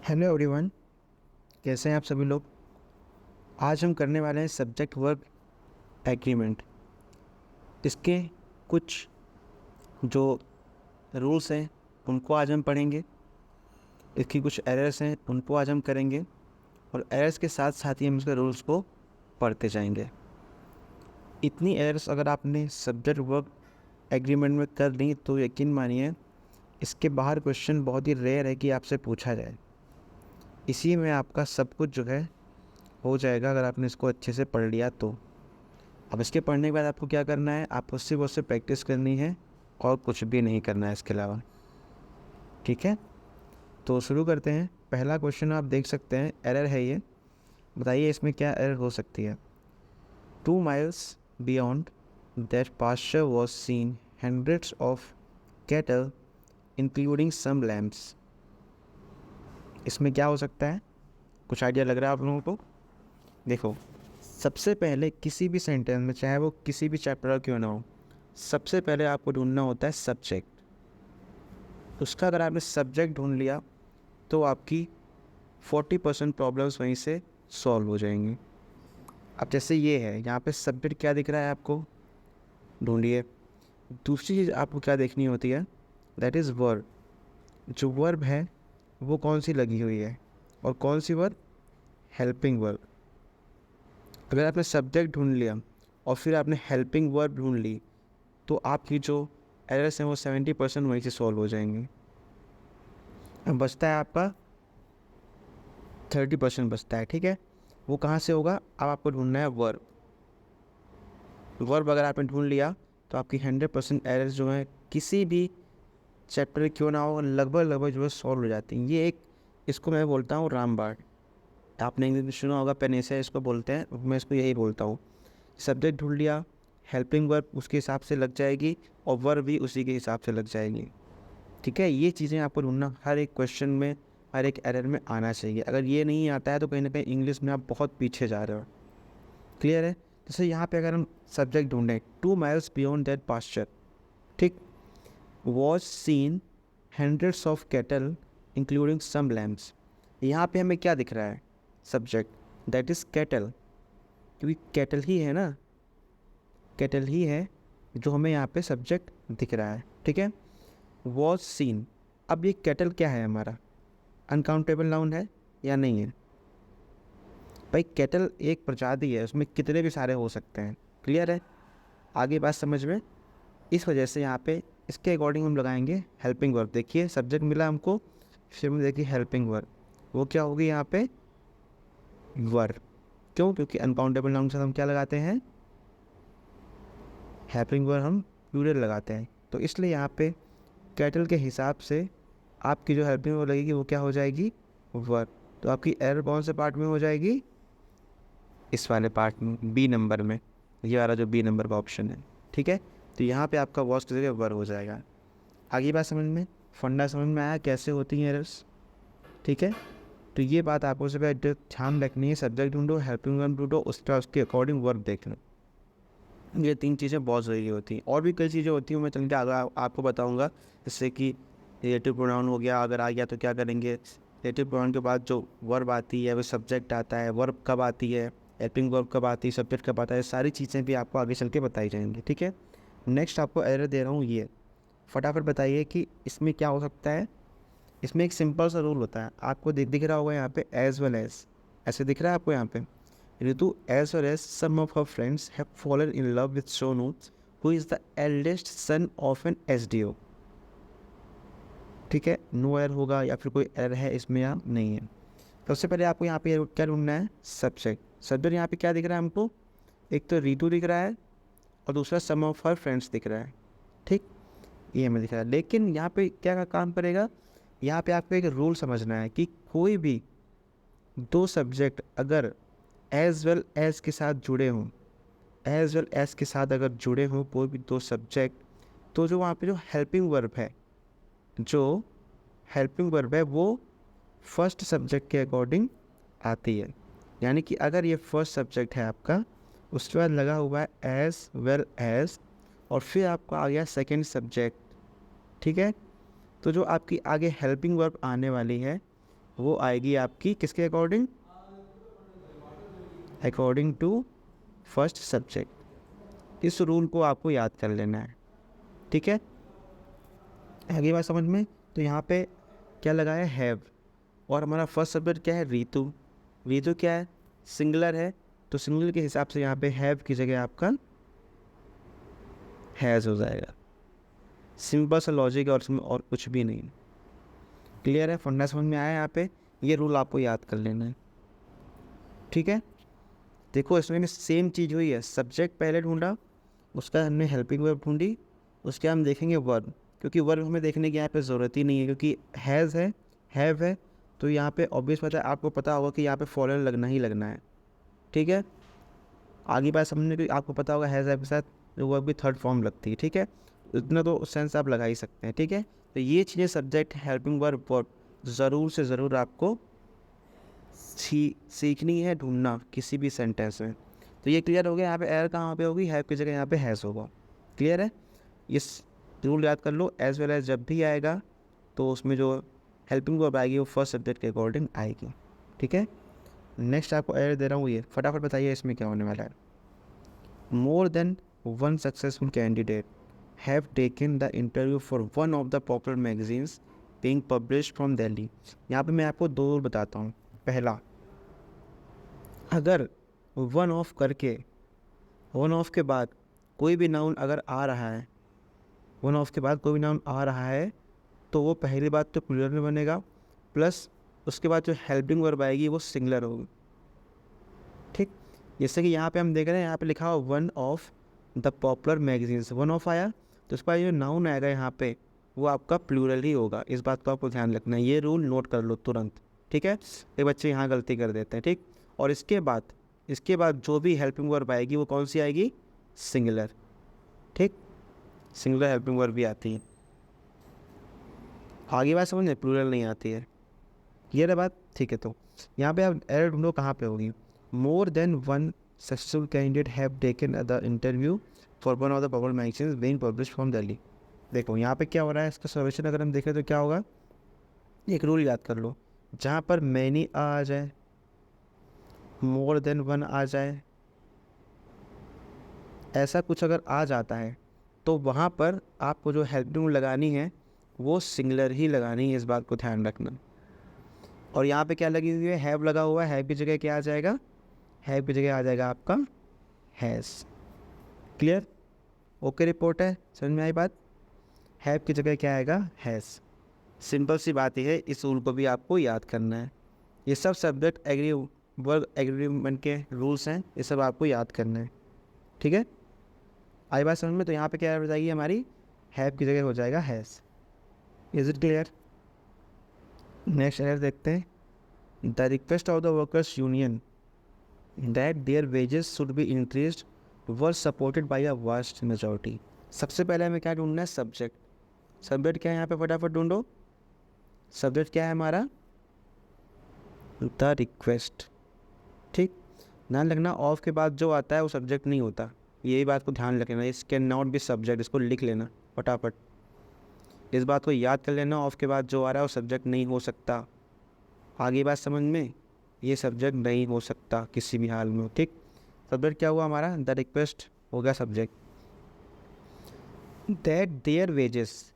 Hello everyone, कैसे हैं आप सभी लोग। आज हम करने वाले हैं सब्जेक्ट वर्ब एग्रीमेंट। इसके कुछ जो रूल्स हैं उनको आज हम पढ़ेंगे। इसकी कुछ एरर्स हैं उनको आज हम करेंगे और एरर्स के साथ साथ ही हम इसके रूल्स को पढ़ते जाएंगे। इतनी एरर्स अगर आपने सब्जेक्ट वर्ब एग्रीमेंट में कर ली तो यकीन मानिए इसके बाहर क्वेश्चन बहुत ही रेयर है कि आपसे पूछा जाए। इसी में आपका सब कुछ जो है हो जाएगा अगर आपने इसको अच्छे से पढ़ लिया तो। अब इसके पढ़ने के बाद आपको क्या करना है, आपको सिर्फ उससे प्रैक्टिस करनी है और कुछ भी नहीं करना है इसके अलावा। ठीक है, तो शुरू करते हैं। पहला क्वेश्चन आप देख सकते हैं, एरर है ये। बताइए इसमें क्या एरर हो सकती है। 2 miles beyond that pasture was seen hundreds of cattle including some lambs। इसमें क्या हो सकता है, कुछ आइडिया लग रहा है आप लोगों को। देखो, सबसे पहले किसी भी सेंटेंस में, चाहे वो किसी भी चैप्टर का क्यों ना हो, सबसे पहले आपको ढूंढना होता है सब्जेक्ट। उसका अगर आपने सब्जेक्ट ढूंढ लिया तो आपकी 40% प्रॉब्लम्स वहीं से सॉल्व हो जाएंगी। अब जैसे ये है, यहाँ पे सब्जेक्ट क्या दिख रहा है आपको, ढूंढिए। दूसरी चीज़ आपको क्या देखनी होती है, दैट इज़ वर्ब। जो वर्ब है वो कौन सी लगी हुई है और कौन सी वर्ब, हेल्पिंग वर्ब। अगर आपने सब्जेक्ट ढूंढ लिया और फिर आपने हेल्पिंग वर्ब ढूंढ ली तो आपकी जो एरर्स हैं वो 70% वहीं से सॉल्व हो जाएंगे। अब बचता है आपका 30% बचता है। ठीक है, वो कहाँ से होगा, अब आपको ढूंढना है वर्ब। वर्ब अगर आपने ढूंढ लिया तो आपकी 100% एरर्स जो हैं किसी भी चैप्टर क्यों ना हो, लगभग लगभग जो है सॉल्व हो जाती हैं। ये एक, इसको मैं बोलता हूँ रामबाण। आपने इंग्लिश में सुना होगा, पेनेसिया इसको बोलते हैं, मैं इसको यही बोलता हूँ। सब्जेक्ट ढूंढ लिया, हेल्पिंग वर्ब उसके हिसाब से लग जाएगी और वर्ब भी उसी के हिसाब से लग जाएगी। ठीक है, ये चीज़ें आपको ढूंढना हर एक क्वेश्चन में, हर एक एरर में आना चाहिए। अगर ये नहीं आता है तो कहीं ना कहीं इंग्लिश में आप बहुत पीछे जा रहे हो। क्लियर है। जैसे यहाँ पे अगर हम सब्जेक्ट ढूंढें, 2 miles बियॉन्ड दैट पास्चर, ठीक, was seen hundreds of cattle including some lambs. यहाँ पे हमें क्या दिख रहा है, सब्जेक्ट, दैट इज़ कैटल, क्योंकि कैटल ही है ना, कैटल ही है जो हमें यहाँ पे सब्जेक्ट दिख रहा है। ठीक है, वॉज सीन। अब ये कैटल क्या है हमारा, अनकाउंटेबल नाउन है या नहीं है। भाई कैटल एक प्रजाति है, उसमें कितने भी सारे हो सकते हैं। क्लियर है, आगे बात समझ में। इस वजह से यहाँ पे इसके अकॉर्डिंग हम लगाएंगे हेल्पिंग वर्ब। देखिए सब्जेक्ट मिला हमको, फिर में देखिए हेल्पिंग वर्ब, वो क्या होगी यहाँ पे, वर्ब। क्यों, क्योंकि अनकाउंटेबल नाउन से हम क्या लगाते हैं, हेल्पिंग वर्ब हम प्लूरल लगाते हैं। तो इसलिए यहाँ पे कैटल के हिसाब से आपकी जो हेल्पिंग वर्ब लगेगी वो क्या हो जाएगी, वर्ब। तो आपकी एरर कौन से पार्ट में हो जाएगी, इस वाले पार्ट में, बी नंबर में, ये वाला जो बी नंबर का ऑप्शन है। ठीक है, तो यहाँ पे आपका वॉज की जगह वर्ब हो जाएगा। आगे बात समझ में, फंडा समझ में आया कैसे होती हैं एरर्स। ठीक है, तो ये बात आपको सब ध्यान रखनी है। सब्जेक्ट ढूंढो, हेल्पिंग वर्ब ढूंढो, उसका उसके अकॉर्डिंग वर्ब देखना। ये 3 चीज़ें बहुत ज़रूरी होती हैं। और भी कई चीज़ें होती हैं, मैं चल के आगे आपको बताऊँगा। जैसे कि रिलेटिव प्रोनाउन हो गया, अगर आ गया तो क्या करेंगे। रिलेटिव प्रोनाउन के बाद जो वर्ब आती है वो सब्जेक्ट आता है, वर्ब कब आती है, हेल्पिंग वर्ब कब आती है, सब्जेक्ट कब आता है, सारी चीज़ें भी आपको आगे चल के बताई जाएंगी। ठीक है, नेक्स्ट आपको एरर दे रहा हूँ ये, फटाफट बताइए कि इसमें क्या हो सकता है। इसमें एक सिंपल सा रूल होता है, आपको दिख रहा होगा यहाँ पे, एज वेल एज, ऐसे दिख रहा है आपको यहाँ पे। Ritu, as well as some of her friends, have fallen in love with Sonu, who is the eldest son of an SDO। ठीक है, नो एरर होगा या फिर कोई एरर है इसमें या नहीं है। सबसे पहले आपको यहाँ पे क्या ढूंढना है, सब्जेक्ट। सब्जेक्ट यहाँ पे क्या दिख रहा है हमको, एक तो रितु दिख रहा है और दूसरा सम ऑफ हर फ्रेंड्स दिख रहा है। ठीक, ये हमें दिख रहा है। लेकिन यहाँ पे क्या काम करेगा, यहाँ पे आपको एक रूल समझना है कि कोई भी 2 सब्जेक्ट अगर एज वेल एज के साथ जुड़े हों, एज वेल एज के साथ अगर जुड़े हों कोई भी 2 सब्जेक्ट, तो जो वहाँ पे जो हेल्पिंग वर्ब है, जो हेल्पिंग वर्ब है वो फर्स्ट सब्जेक्ट के अकॉर्डिंग आती है। यानी कि अगर ये फर्स्ट सब्जेक्ट है आपका, उसके बाद लगा हुआ है एज वेल एज, और फिर आपका आ गया सेकेंड सब्जेक्ट। ठीक है, तो जो आपकी आगे हेल्पिंग वर्ब आने वाली है वो आएगी आपकी किसके according, according to first subject. इस रूल को आपको याद कर लेना है, ठीक है। आगे बात समझ में। तो यहाँ पे क्या लगा है, हैव, और हमारा फर्स्ट सब्जेक्ट क्या है, रीतु। रीतु क्या है, सिंगुलर है, तो सिंगुलर के हिसाब से यहाँ पे हैव की जगह आपका हैज़ हो जाएगा। सिंपल सा लॉजिक है और इसमें और कुछ भी नहीं। क्लियर है, फंडा समझ में आया यहाँ पे, ये रूल आपको याद कर लेना है, ठीक है। देखो इसमें सेम चीज़ हुई है, सब्जेक्ट पहले ढूंढा, उसका हमने हेल्पिंग वर्ब ढूंढी, उसके हम देखेंगे वर्ब, क्योंकि वर्ब हमें देखने की यहाँ पे ज़रूरत ही नहीं है, क्योंकि हैज़ है, हैव है, तो यहाँ पे ऑब्वियस बात है, आपको पता होगा कि यहाँ पे फॉलोअर लगना ही लगना है, ठीक है। आगे बात समझने की, आपको पता होगा हैज़ हैव के साथ वर्ब की थर्ड फॉर्म लगती है, ठीक है। इतना तो सेंस आप लगा ही सकते हैं, ठीक है। तो ये चीज़ें सब्जेक्ट, हेल्पिंग वर्ब, वर्ब ज़रूर से ज़रूर आपको सीखनी है, ढूंढना किसी भी सेंटेंस में। तो ये क्लियर हो गया, यहाँ पे एरर कहाँ पे होगी, हैव की जगह यहाँ पे हैज़ होगा। क्लियर है, इस रूल याद कर लो। एज वेल एज जब भी आएगा तो उसमें जो हेल्पिंग वर्ब आएगी वो फर्स्ट सब्जेक्ट के अकॉर्डिंग आएगी, ठीक है। नेक्स्ट आपको एरर दे रहा हूँ, ये फटाफट बताइए इसमें क्या होने वाला है। More than one successful candidate have taken the interview for one of the popular magazines being published from Delhi. यहाँ पे मैं आपको दो रूल बताता हूँ। पहला, अगर वन ऑफ करके, वन ऑफ के बाद कोई भी नाउन अगर आ रहा है, वन ऑफ के बाद कोई भी नाउन आ रहा है, तो वो पहली बात तो प्लूरल में बनेगा, प्लस उसके बाद जो हेल्पिंग वर्ब आएगी वो सिंगुलर होगी, ठीक। जैसे कि यहाँ पे हम देख रहे हैं, यहाँ पे लिखा हुआ one of the popular magazines, one of आया, तो उसके बाद जो नाउन आएगा यहाँ पे वो आपका प्लूरल ही होगा। इस बात को आपको ध्यान रखना है, ये रूल नोट कर लो तुरंत, ठीक है। ये बच्चे यहाँ गलती कर देते हैं, ठीक। और इसके बाद जो भी हेल्पिंग वर्ब आएगी वो कौन सी आएगी, सिंगुलर, ठीक। सिंगुलर हेल्पिंग वर्ब भी आती है। आगे बात समझ में, प्लूरल नहीं आती है, क्लियर है बात, ठीक है। तो यहाँ पे आप एरर ढूंढो कहाँ पे होगी। More than one successful candidate have taken the interview for one of the popular magazines being published from Delhi. देखो यहाँ पे क्या हो रहा है, इसका सॉल्यूशन अगर हम देखें तो क्या होगा, एक रूल याद कर लो, जहाँ पर मैनी आ जाए, मोर देन वन आ जाए, ऐसा कुछ अगर आ जाता है तो वहाँ पर आपको जो हेल्पिंग लगानी है वो सिंगुलर ही लगानी है, इस बात को ध्यान रखना। और यहाँ पे क्या लगी हुई है, हैव लगा हुआ है, हैव की जगह क्या आ जाएगा, हैव की जगह आ जाएगा आपका हैज़। क्लियर, ओके रिपोर्ट है, समझ में आई बात। हैव की जगह क्या आएगा, हैज़। सिंपल सी बात ही है, इस रूल को भी आपको याद करना है। ये सब सब्जेक्ट एग्री वर्ब एग्रीमेंट के रूल्स हैं, ये सब आपको याद करना है, ठीक है। आई बात समझ में। तो यहाँ पे क्या हो जाएगी हमारी, हैव की जगह हो जाएगा has. Is it clear. Next error देखते हैं। The request of the workers union that their wages should be increased were supported by a vast majority. सबसे पहले हमें क्या ढूंढना है, सब्जेक्ट। सब्जेक्ट क्या है यहाँ पे, फटाफट ढूंढो। सब्जेक्ट क्या है हमारा, द रिक्वेस्ट, ठीक। ध्यान रखना ऑफ के बाद जो आता है वो सब्जेक्ट नहीं होता, यही बात को ध्यान रखना। इस कैन नॉट बी सब्जेक्ट, इसको लिख लेना फटाफट, इस बात को याद कर लेना। ऑफ के बाद जो आ रहा है वो सब्जेक्ट नहीं हो सकता। आगे बात समझ में, ये सब्जेक्ट नहीं हो सकता किसी भी हाल में, ठीक। सब्जेक्ट क्या हुआ हमारा, द रिक्वेस्ट हो गया सब्जेक्ट। दैट देयर वेजेस,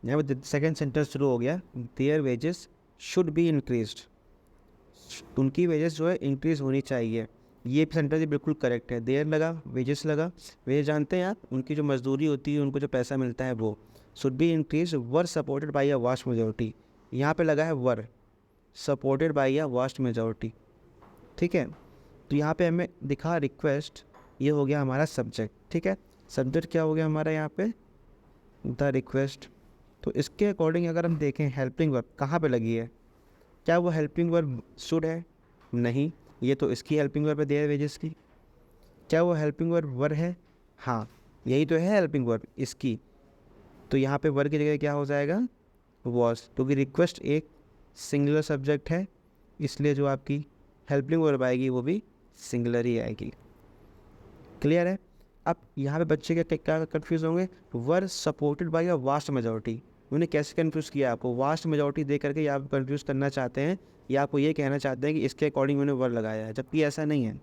यहाँ पर सेकेंड सेंटेंस शुरू हो गया, their wages should be increased, उनकी वेजेस जो है इंक्रीज होनी चाहिए। ये सेंटेंस भी बिल्कुल करेक्ट है। देयर लगा, वेजेस लगा, वेजेस जानते हैं आप, उनकी जो मजदूरी होती है, उनको जो पैसा मिलता है वो। Should be increase were supported by a vast majority, यहाँ पे लगा है were supported by a vast majority, ठीक है। तो यहाँ पे हमें दिखा रिक्वेस्ट, ये हो गया हमारा सब्जेक्ट, ठीक है। सब्जेक्ट क्या हो गया हमारा यहाँ पे, द रिक्वेस्ट। तो इसके अकॉर्डिंग अगर हम देखें हेल्पिंग वर्ब कहाँ पे लगी है, क्या वो हेल्पिंग वर्ब शुड है, नहीं, ये तो इसकी हेल्पिंग वर्ब है देयर वेजेस की। क्या वो हेल्पिंग वर्ब वर है, हाँ यही तो है हेल्पिंग वर्ब इसकी। तो यहाँ पे वर की जगह क्या हो जाएगा, वॉज, क्योंकि रिक्वेस्ट एक सिंगुलर सब्जेक्ट है, इसलिए जो आपकी हेल्पिंग वर्ब आएगी वो भी सिंगुलर ही आएगी। क्लियर है। अब यहाँ पे बच्चे क्या क्या कन्फ्यूज होंगे, were supported by a vast majority, उन्होंने कैसे कन्फ्यूज़ किया आपको? वास्ट मेजॉरिटी दे करके या आप कन्फ्यूज़ करना चाहते हैं या आपको ये कहना चाहते हैं कि इसके अकॉर्डिंग उन्होंने वर्ड लगाया है, जबकि ऐसा नहीं है।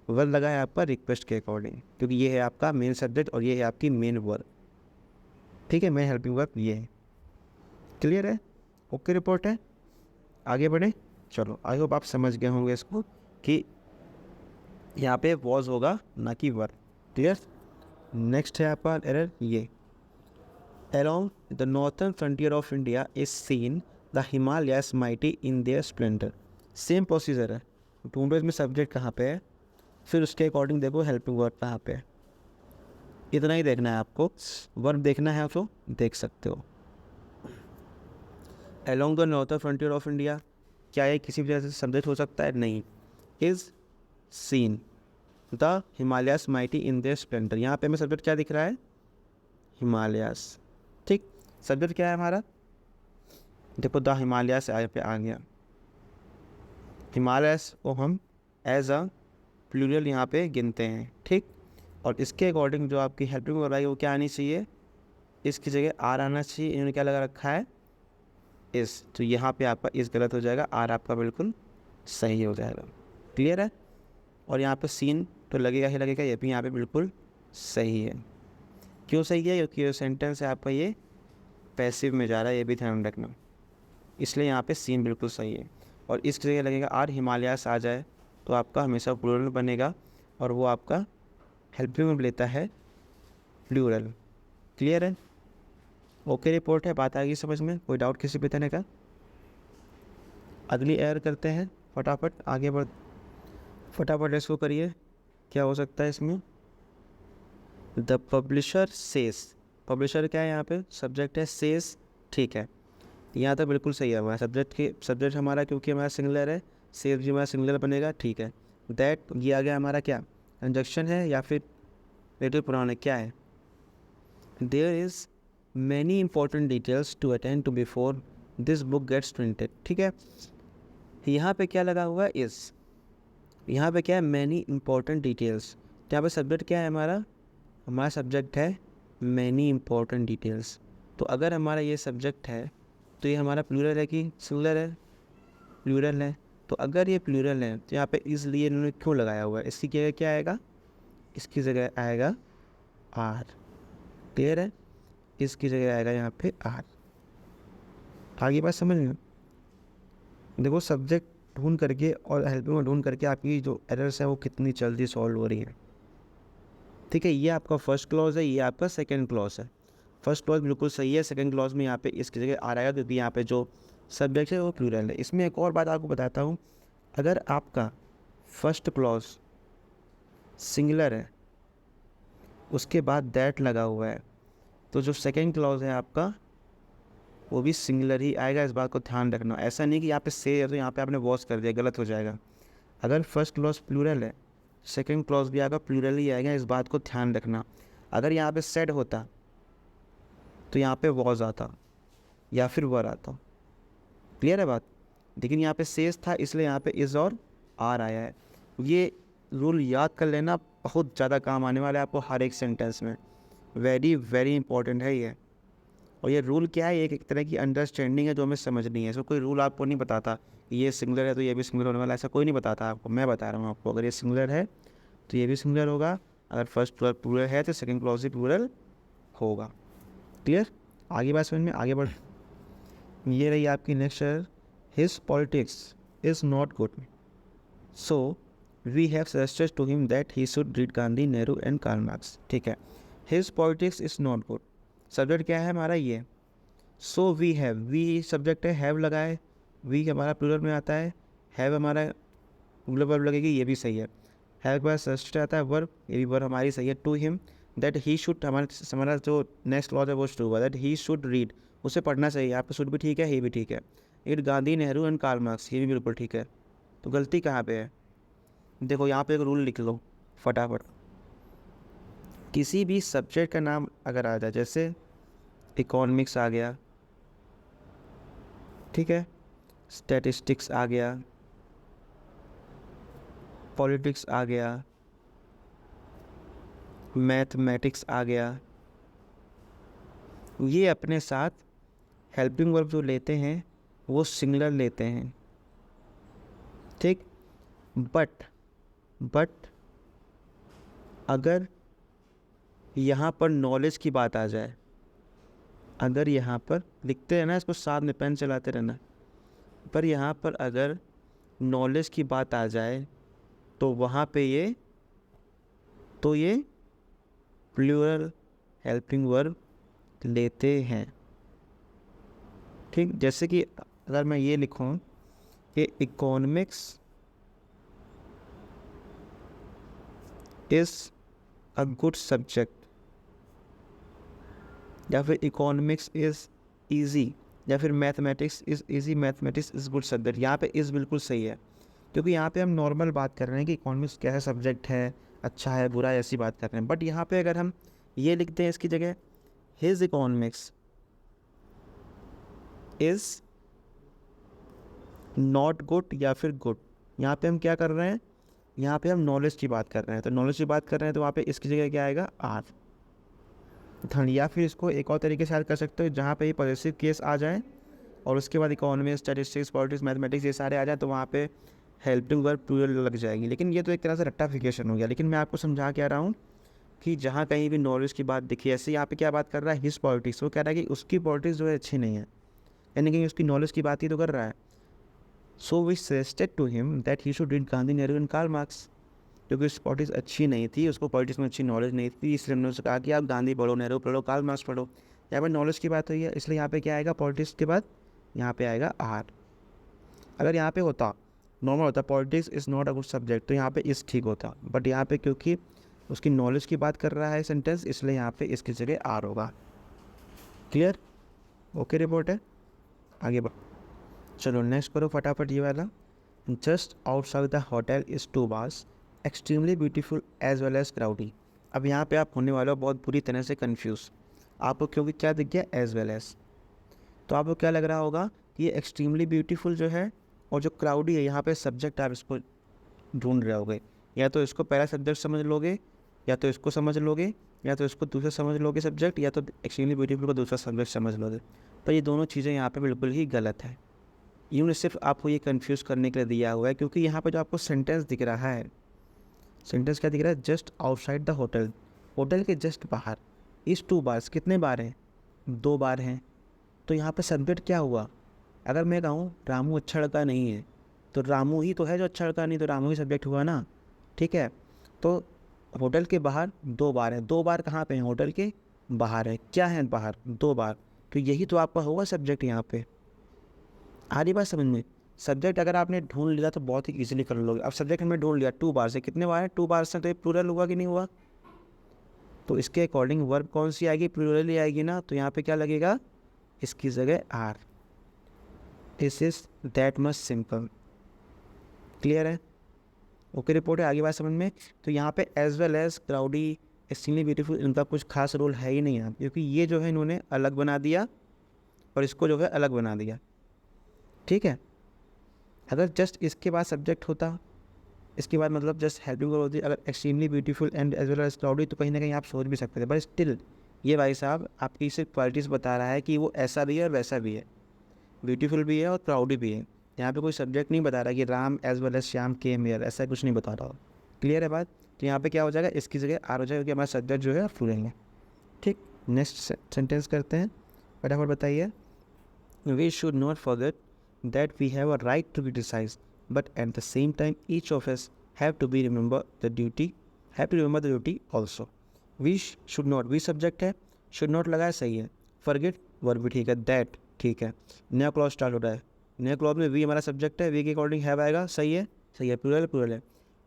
वर्ड लगाया है आपका रिक्वेस्ट के अकॉर्डिंग, क्योंकि ये है आपका मेन सब्जेक्ट और ये है आपकी मेन वर्ड। ठीक है, मेन हेल्पिंग वर्ब ये है। क्लियर है? ओके रिपोर्ट है? आगे बढ़े? चलो, आई होप आप समझ गए होंगे इसको कि यहाँ पे वॉज होगा ना कि वर। क्लियर? नेक्स्ट है आपका एरर ये, along the northern frontier of India is seen the Himalayas mighty in their splendor। Same procedure है, ढूंढो इसमें सब्जेक्ट कहाँ पे है, फिर उसके अकॉर्डिंग देखो हेल्पिंग वर्ब कहाँ पे है। इतना ही देखना है आपको, वर्ब देखना है तो देख सकते हो। along the northern frontier of India, क्या ये किसी भी तरह से सब्जेक्ट हो सकता है? नहीं। Is seen the Himalayas mighty in their Splendor, यहाँ पे हमें सब्जेक्ट क्या दिख रहा है? हिमालयास। ठीक, सब्जेक्ट क्या है हमारा? देखो द हिमालयास पे आ गया। हिमालयास को हम एज अ प्लूरल यहाँ पे गिनते हैं। ठीक, और इसके अकॉर्डिंग जो आपकी हेल्पिंग वर्ब आई वो क्या आनी चाहिए? इसकी जगह आर आना चाहिए। इन्होंने क्या लगा रखा है? इस, तो यहाँ पे आपका इस गलत हो जाएगा, आर आपका बिल्कुल सही हो जाएगा। क्लियर है? और यहाँ पे सीन तो लगेगा ही लगेगा, ये भी यहाँ पे बिल्कुल सही है। क्यों सही है? क्योंकि ये सेंटेंस है आपका ये पैसिव में जा रहा है, ये भी ध्यान रखना, इसलिए यहाँ पे सीन बिल्कुल सही है। और इसकी जगह लगेगा आर, हिमालयास आ जाए तो आपका हमेशा प्लूरल बनेगा और वो आपका हेल्पिंग वर्ब लेता है प्लूरल। क्लियर है? ओके रिपोर्ट है? बात आ गई समझ में? कोई डाउट किसी भी तरह का? अगली एयर करते हैं, फटाफट आगे बढ़, फटाफट इसको करिए। क्या हो सकता है इसमें? द पब्लिशर सेस, पब्लिशर क्या है यहाँ पे? सब्जेक्ट है, सेस। ठीक है, यहाँ तो बिल्कुल सही है हमारा सब्जेक्ट हमारा, क्योंकि हमारा सिंगुलर है, सेस भी हमारा सिंगुलर बनेगा। ठीक है, दैट ये आ गया हमारा क्या? कंजक्शन है या फिर रिलेटिव प्रोनाउन है? क्या है? There is many important details to attend to before this book gets printed. ठीक है, यहाँ पे क्या लगा हुआ है? इस, यहाँ पे क्या है? Many important details. यहाँ पे सब्जेक्ट क्या है हमारा सब्जेक्ट है मैनी इंपॉर्टेंट डिटेल्स। तो अगर हमारा ये सब्जेक्ट है तो ये हमारा प्लूरल है कि सिंगुलर है? प्लूरल है। तो अगर ये प्लूरल है तो यहाँ पे इसलिए इन्होंने क्यों लगाया हुआ है? इसकी जगह क्या आएगा? इसकी जगह आएगा आर। क्लियर है? इसकी जगह आएगा यहाँ पे आर। आगे बात समझ में? देखो सब्जेक्ट ढूंढ करके और हेल्पिंग में ढूंढ करके आपकी जो एरर्स है वो कितनी जल्दी सॉल्व हो रही है। ठीक है, ये आपका फर्स्ट क्लॉज है, ये आपका सेकंड क्लॉज है। फर्स्ट क्लॉज बिल्कुल सही है, सेकंड क्लॉज में यहाँ पे इसकी जगह आ रहा है क्योंकि यहाँ पे जो सब्जेक्ट है वो प्लूरल है। इसमें एक और बात आपको बताता हूँ, अगर आपका फर्स्ट क्लॉज सिंगुलर है उसके बाद दैट लगा हुआ है तो जो सेकंड क्लॉज है आपका वो भी सिंगुलर ही आएगा। इस बात को ध्यान रखना। ऐसा नहीं कि यहाँ पे से है तो यहाँ पे आपने वॉश कर दिया, गलत हो जाएगा। अगर फर्स्ट क्लॉज प्लूरल है सेकंड क्लॉज भी आएगा प्लूरल ही आएगा, इस बात को ध्यान रखना। अगर यहाँ पे सेड होता तो यहाँ पे वॉज आता या फिर वर आता। क्लियर है बात? लेकिन यहाँ पे सेज था इसलिए यहाँ पे इज़ और आर आया है। ये रूल याद कर लेना, बहुत ज़्यादा काम आने वाला है आपको हर एक सेंटेंस में। वेरी वेरी इंपॉर्टेंट है ये। और ये रूल क्या है? एक तरह की अंडरस्टैंडिंग है जो हमें समझनी है। इसको कोई रूल आपको नहीं बताता कि ये सिंगुलर है तो ये भी सिंगुलर होने वाला, ऐसा कोई नहीं बताता आपको। मैं बता रहा हूँ आपको, अगर ये सिंगुलर है तो ये भी सिंगुलर होगा, अगर फर्स्ट प्लूरल है तो सेकंड क्लॉज भी प्लूरल होगा। क्लियर? आगे बात समझ में? आगे बढ़, ये रही आपकी नेक्स्ट है, his politics is not good so we have suggested to him that he should read Gandhi, Nehru and Karl Marx. ठीक है, his politics is not good, subject क्या है हमारा? ये। So we have, we subject है, हैव लगा है, वी हमारा प्लूरल में आता है, हैव हमारा सिंगुलर वर्ब लगेगी, ये भी सही है। हैव के बाद सब्जेक्ट आता है वर्ब, ये भी वर्ब हमारी सही है। To him that he should, हमारा जो नेक्स्ट क्लॉज है वो शुरू हुआ, दैट ही शुड रीड, उसे पढ़ना चाहिए। यहाँ पे शुड भी ठीक है, ही भी ठीक है। Read Gandhi, Nehru and Karl Marx, ये भी बिल्कुल ठीक है। तो गलती कहाँ पे है? देखो यहाँ पे एक रूल लिख लो फटाफट। किसी भी सब्जेक्ट का नाम अगर आ जाए, जैसे इकोनॉमिक्स आ गया, ठीक है, स्टैटिस्टिक्स आ गया, पॉलिटिक्स आ गया, मैथमेटिक्स आ गया, ये अपने साथ हेल्पिंग वर्ब जो लेते हैं वो सिंगुलर लेते हैं, ठीक। बट अगर यहाँ पर नॉलेज की बात आ जाए, अगर यहाँ पर लिखते रहना इसको, साथ में पेन चलाते रहना, पर यहाँ पर अगर नॉलेज की बात आ जाए तो वहाँ पे ये प्लूरल हेल्पिंग वर्ब लेते हैं, ठीक। जैसे कि अगर मैं ये लिखूँ कि economics is a good subject, या फिर इकोनॉमिक्स इज़ ईजी, या फिर mathematics is easy, mathematics is good subject. यहाँ पे इज़ बिल्कुल सही है, क्योंकि यहाँ पे हम नॉर्मल बात कर रहे हैं कि इकोनॉमिक्स कैसा सब्जेक्ट है, अच्छा है बुरा है, ऐसी बात कर रहे हैं। बट यहाँ पे अगर हम ये लिखते हैं इसकी जगह his economics is not good या फिर गुड, यहाँ पे हम क्या कर रहे हैं, यहाँ पे हम नॉलेज की बात कर रहे हैं। तो नॉलेज की बात कर रहे हैं तो वहाँ पे इसकी जगह क्या आएगा, आर। या फिर इसको एक और तरीके से याद कर सकते हो, जहाँ पे ये पॉजिटिव केस आ जाए और उसके बाद इकोनॉमिक्स, स्टैटिस्टिक्स, पॉलिटिक्स, मैथमेटिक्स ये सारे आ जाए तो वहाँ पे हेल्पिंग वर्ब प्लूरल लग जाएगी। लेकिन ये तो एक तरह से रट्टाफिकेशन हो गया। लेकिन मैं आपको समझा क्या रहा हूँ कि जहाँ कहीं भी नॉलेज की बात दिखी, ऐसे यहाँ पे क्या बात कर रहा है, हिज पॉलिटिक्स, वो कह रहा है कि उसकी पॉलिटिक्स जो है अच्छी नहीं है, यानी कि उसकी नॉलेज की बात ही तो कर रहा है। So we suggested to him that he should read Gandhi, Nehru and Karl Marx, क्योंकि उसकी पॉलिटिक्स अच्छी नहीं थी, उसको पॉलिटिक्स में अच्छी नॉलेज नहीं थी, इसलिए हमने उससे कहा कि आप गांधी पढ़ो, नेहरू पढ़ो, कार्ल मार्क्स पढ़ो। यहाँ पर नॉलेज की बात हुई है, इसलिए यहाँ पे क्या आएगा, पॉलिटिक्स के बाद यहाँ पे आएगा आर। अगर यहाँ पे होता नॉर्मल होता politics is not a good subject, तो यहाँ पे इस ठीक होता। बट यहाँ पे क्योंकि उसकी नॉलेज की बात कर रहा है सेंटेंस, इसलिए यहाँ पे इसकी जगह आर होगा। क्लियर? ओके रिपोर्ट है, आगे बढ़। चलो नेक्स्ट करो फटाफट ये वाला। Just outside the hotel is 2 bars, extremely beautiful as well as crowdy. अब यहाँ पे आप होने वाले हो बहुत बुरी तरह से कंफ्यूज, आपको क्योंकि क्या दिख गया, एज वेल एज। तो आपको क्या लग रहा होगा कि ये एक्सट्रीमली ब्यूटीफुल जो है और जो क्राउडी है, यहाँ पे सब्जेक्ट आप इसको ढूंढ रहे होगे। या तो इसको पहला सब्जेक्ट समझ लोगे, या तो इसको समझ लोगे, या तो इसको दूसरा समझ लोगे सब्जेक्ट, या तो एक्सट्रीमली ब्यूटीफुल को दूसरा सब्जेक्ट समझ लोगे। पर ये दोनों चीज़ें यहाँ पे बिल्कुल ही गलत है। इन्होंने सिर्फ आपको ये कंफ्यूज करने के लिए दिया हुआ है, क्योंकि यहाँ पे जो आपको सेंटेंस दिख रहा है, सेंटेंस क्या दिख रहा है, just outside the hotel, hotel के जस्ट बाहर इस 2 bars, कितने बार हैं, 2 बार हैं। तो यहाँ पे सब्जेक्ट क्या हुआ, अगर मैं कहूँ रामू अच्छा लड़का नहीं है, तो रामू ही तो है जो अच्छा लड़का नहीं, तो रामू ही सब्जेक्ट हुआ ना, ठीक है। तो होटल के बाहर 2 बार है, 2 बार कहाँ पे हैं, होटल के बाहर है। क्या है बाहर, 2 बार, तो यही तो आपका होगा सब्जेक्ट यहाँ पे। आ रही बात समझ में? सब्जेक्ट अगर आपने ढूंढ लिया तो बहुत ही इजीली कर लोगे। अब सब्जेक्ट हमने ढूंढ लिया 2 बार से, कितने बार है, 2 बार से, तो ये प्लूरल हुआ कि नहीं हुआ। तो इसके अकॉर्डिंग वर्ब कौन सी आएगी, प्लूरल ही आएगी ना। तो यहाँ पे क्या लगेगा, इसकी जगह are. This is that much simple. Clear है? ओके रिपोर्ट है, आगे बात समझ में। तो यहाँ पे as well as, crowdy, extremely beautiful, इनका कुछ खास रोल है ही नहीं यहाँ, क्योंकि ये जो है इन्होंने अलग बना दिया और इसको जो है अलग बना दिया, ठीक है। अगर जस्ट इसके बाद सब्जेक्ट होता, इसके बाद मतलब जस्ट हेल्पिंग वर्ब होती, अगर extremely beautiful and as well as crowdy, तो कहीं ना कहीं आप सोच भी सकते थे। बट स्टिल ये भाई साहब आपकी सिर्फ क्वालिटीज़ बता रहा है कि वो ऐसा भी है और वैसा भी है, ब्यूटीफुल भी है और प्राउडी भी है। यहाँ पे कोई सब्जेक्ट नहीं बता रहा कि Ram as well as Shyam came here, ऐसा कुछ नहीं बता रहा हो। क्लियर है बात? तो यहाँ पे क्या हो जाएगा, इसकी जगह आर हो जाएगा, क्योंकि हमारा सब्जेक्ट जो है प्लूरल है, ठीक। नेक्स्ट सेंटेंस करते हैं, फटाफट बताइए। We should not forget that we have a right to criticise, but at the same time each of us have to remember the duty also. We should not, we subject है, should not लगाया, सही है। Forget verb भी ठीक है, that ठीक है। नया क्लॉज स्टार्ट हो रहा है, नया क्लॉज में वी हमारा सब्जेक्ट है, वी के अकॉर्डिंग हैव आएगा, सही है, सही है, प्लूरल है।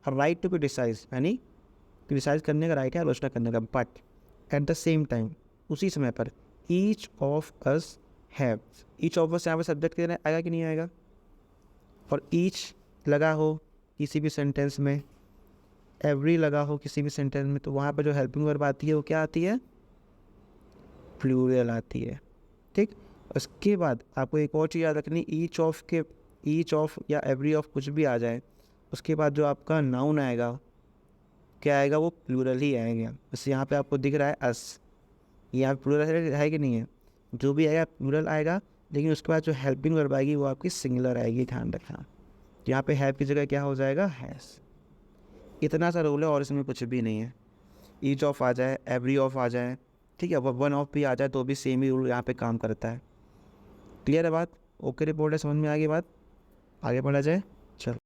और राइट टू क्रिटिसाइज, यानी क्रिटिसाइज करने का राइट है, आलोचना करने का। But at the same time, उसी समय पर, each of us have, each of अस यहाँ पर सब्जेक्ट के आएगा कि नहीं आएगा। और ईच लगा हो किसी भी सेंटेंस में, एवरी लगा हो किसी भी सेंटेंस में, तो वहाँ पर जो हेल्पिंग वर्ब आती है वो क्या आती है, प्लूरल आती है, ठीक। उसके बाद आपको एक और चीज़ याद रखनी, ईच ऑफ या एवरी ऑफ कुछ भी आ जाए, उसके बाद जो आपका नाउन आएगा क्या आएगा, वो प्लूरल ही आएगा। बस यहाँ पे आपको दिख रहा है अस, यहाँ प्लूरल है कि नहीं है, जो भी आएगा प्लूरल आएगा। लेकिन उसके बाद जो हेल्पिंग वर्ब आएगी वो आपकी सिंगुलर आएगी, ध्यान रखना। तो यहाँ पे हैव की जगह क्या हो जाएगा, हैज़। इतना सा रूल है और इसमें कुछ भी नहीं है। ईच ऑफ आ जाए, एवरी ऑफ आ जाए, ठीक है, वन ऑफ भी आ जाए तो भी सेम ही रूल यहाँ पे काम करता है। क्लियर है बात? ओके रिपोर्ट है, समझ में आ गई बात? आगे बढ़ा जाए, चलो।